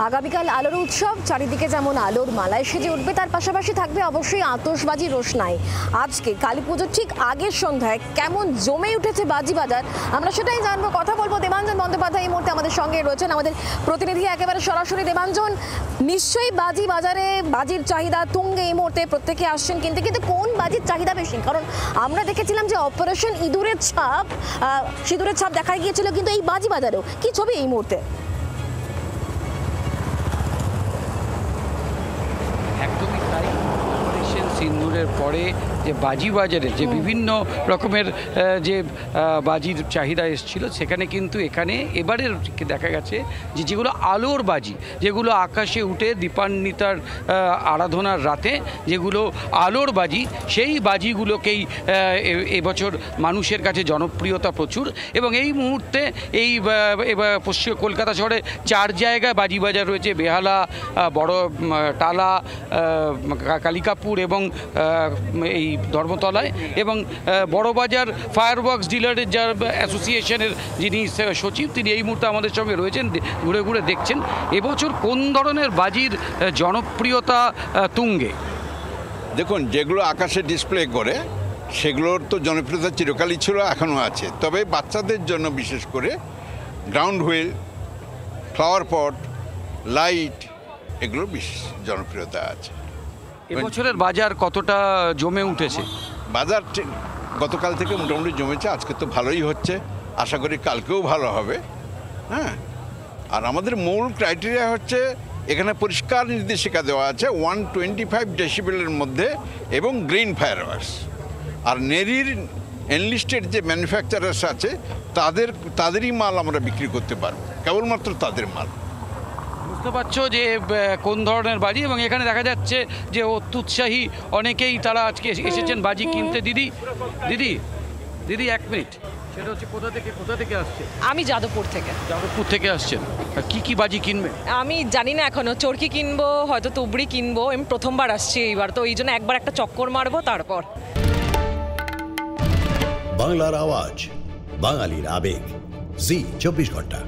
আগামীকাল আলোর উৎসব, চারিদিকে যেমন আলোর মালায় সেজে উঠবে, তার পাশাপাশি থাকবে অবশ্যই আতশবাজি রোশনাই। আজকে কালী পুজোর ঠিক আগের সন্ধ্যায় কেমন জমে উঠেছে বাজি বাজার, আমরা সেটাই জানবো। কথা বলবো দেবাঞ্জন বন্দ্যোপাধ্যায় এই মুহূর্তে আমাদের সঙ্গে রয়েছেন, আমাদের প্রতিনিধি একেবারে সরাসরি। দেবাঞ্জন, নিশ্চয়ই বাজি বাজারে বাজির চাহিদা তুঙ্গে এই মুহূর্তে, প্রত্যেকে আসছেন কিনতে, কিন্তু কোন বাজির চাহিদা বেশি? কারণ আমরা দেখেছিলাম যে অপারেশন সিঁদুরের ছাপ দেখা গিয়েছিল, কিন্তু এই বাজি বাজারেও কি ছবি এই মুহূর্তে? একদমই তাই। অপারেশন সিন্দুরের পরে যে বাজি বাজারে যে বিভিন্ন রকমের যে বাজির চাহিদা এসেছিল, সেখানে কিন্তু এখানে এবারে দেখা গেছে যে যেগুলো আলোর বাজি, যেগুলো আকাশে উঠে দীপান্বিতার আরাধনার রাতে যেগুলো আলোর বাজি, সেই বাজিগুলোকেই এবছর মানুষের কাছে জনপ্রিয়তা প্রচুর। এবং এই মুহূর্তে এই পশ্চিম কলকাতা শহরে 4 জায়গায় বাজি বাজার রয়েছে: বেহালা, বড় টালা, কালিকাপুর এবং এই ধর্মতলায়। এবং বড়বাজার ফায়ারওয়ার্কস ডিলারের যার অ্যাসোসিয়েশনের যিনি সচিব, তিনি এই মুহূর্তে আমাদের সঙ্গে রয়েছেন, ঘুরে ঘুরে দেখছেন এবছর কোন ধরনের বাজির জনপ্রিয়তা তুঙ্গে। দেখুন, যেগুলো আকাশে ডিসপ্লে করে সেগুলোর তো জনপ্রিয়তা চিরকালই ছিল, এখনও আছে। তবে বাচ্চাদের জন্য বিশেষ করে ground wheel, flower pot, light, এগুলো বিশেষ জনপ্রিয়তা আছে। এবছরের বাজার কতটা জমে উঠেছে? বাজার গতকাল থেকে মোটামুটি জমেছে, আজকে তো ভালোই হচ্ছে, আশা করি কালকেও ভালো হবে। হ্যাঁ, আর আমাদের মূল ক্রাইটেরিয়া হচ্ছে এখানে পরিষ্কার নির্দেশিকা দেওয়া আছে 125 ডেসিবেলের মধ্যে এবং গ্রিন ফায়ারওয়ার্কস। আর নেরির এনলিস্টেড যে ম্যানুফ্যাকচারার্স আছে তাদেরই মাল আমরা বিক্রি করতে পারবো, কেবলমাত্র তাদের মাল। বুঝতে পারছো যে কোন ধরনের বাজি। এবং এখানে দেখা যাচ্ছে যে অত্যুৎসাহী অনেকেই, তারা আজকে এসেছেন বাজি কিনতে। দিদি 1 মিনিট, সেটা হচ্ছে কোথা থেকে আসছে? আমি যাদবপুর থেকে আসছেন। কি বাজি কিনবে? আমি জানি না এখনো, চরকি কিনবো, হয়তো তুবড়ি কিনবো। আমি প্রথমবার আসছি এইবার, তো এই জন্য একবার একটা চক্কর মারবো তারপর। বাংলার আওয়াজ, বাঙালির আবেগ, জি 24 ঘন্টা।